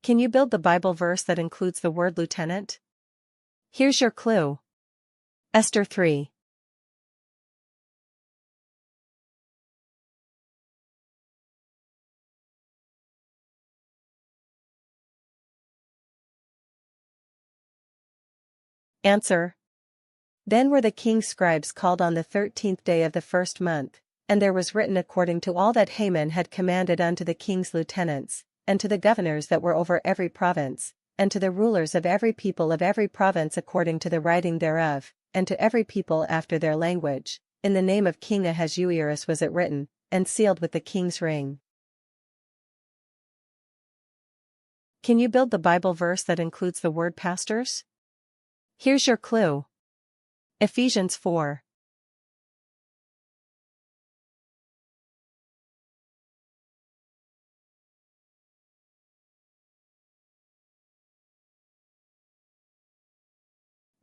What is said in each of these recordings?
Can you build the Bible verse that includes the word lieutenant? Here's your clue. Esther 3. Answer. Then were the king's scribes called on the 13th day of the first month, and there was written according to all that Haman had commanded unto the king's lieutenants, and to the governors that were over every province, and to the rulers of every people of every province according to the writing thereof, and to every people after their language. In the name of King Ahasuerus was it written, and sealed with the king's ring. Can you build the Bible verse that includes the word pastors? Here's your clue. Ephesians 4.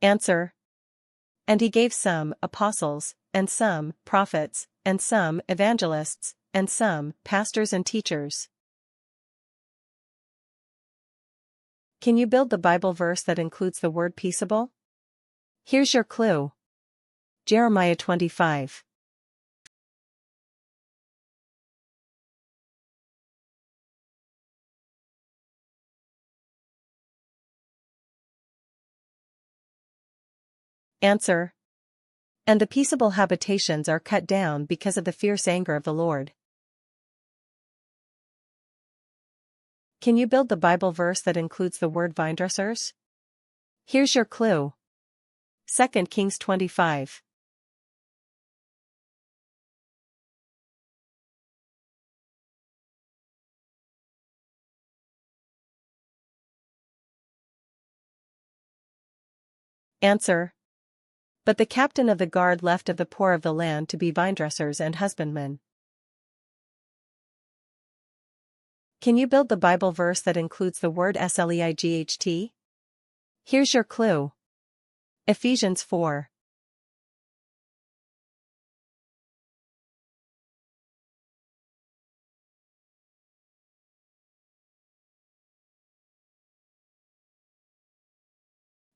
Answer. And he gave some apostles, and some prophets, and some evangelists, and some pastors and teachers. Can you build the Bible verse that includes the word peaceable? Here's your clue. Jeremiah 25. Answer. And the peaceable habitations are cut down because of the fierce anger of the Lord. Can you build the Bible verse that includes the word vinedressers? Here's your clue. 2 Kings 25. Answer. But the captain of the guard left of the poor of the land to be vinedressers and husbandmen. Can you build the Bible verse that includes the word sleight? Here's your clue. Ephesians 4.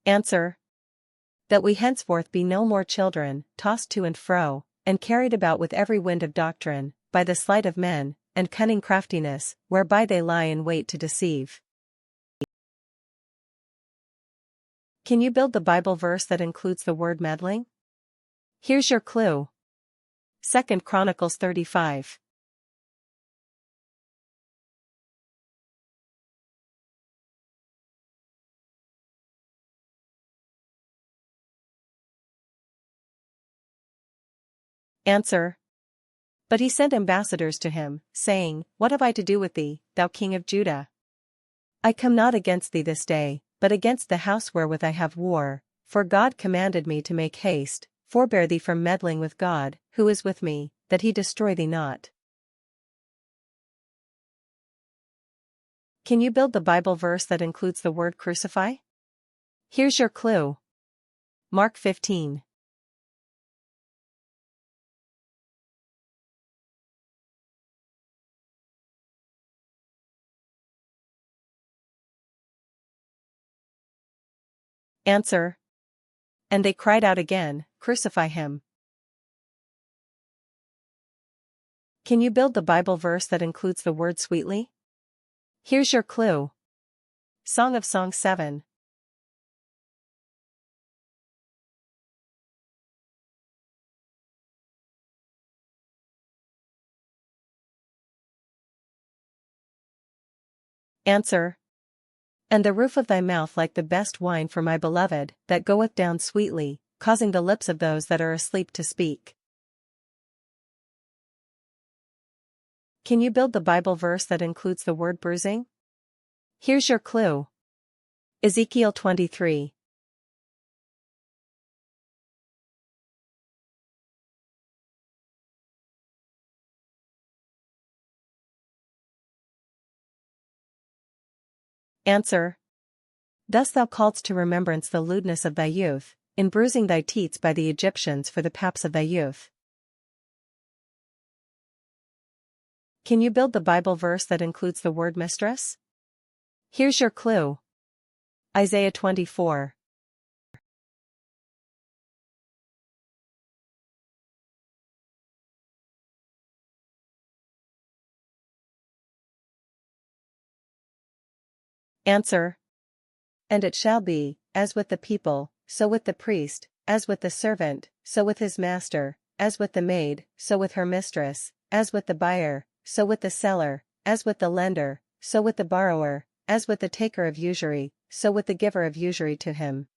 Answer. That we henceforth be no more children, tossed to and fro, and carried about with every wind of doctrine, by the sleight of men, and cunning craftiness, whereby they lie in wait to deceive. Can you build the Bible verse that includes the word meddling? Here's your clue. 2 Chronicles 35. Answer. But he sent ambassadors to him, saying, What have I to do with thee, thou king of Judah? I come not against thee this day, but against the house wherewith I have war, for God commanded me to make haste, forbear thee from meddling with God, who is with me, that he destroy thee not. Can you build the Bible verse that includes the word crucify? Here's your clue. Mark 15. Answer. And they cried out again, Crucify him. Can you build the Bible verse that includes the word sweetly? Here's your clue. Song of Songs 7. Answer. And the roof of thy mouth like the best wine for my beloved, that goeth down sweetly, causing the lips of those that are asleep to speak. Can you build the Bible verse that includes the word bruising? Here's your clue. Ezekiel 23. Answer. Thus thou calledst to remembrance the lewdness of thy youth, in bruising thy teats by the Egyptians for the paps of thy youth. Can you build the Bible verse that includes the word mistress? Here's your clue. Isaiah 24. Answer. And it shall be, as with the people, so with the priest, as with the servant, so with his master, as with the maid, so with her mistress, as with the buyer, so with the seller, as with the lender, so with the borrower, as with the taker of usury, so with the giver of usury to him.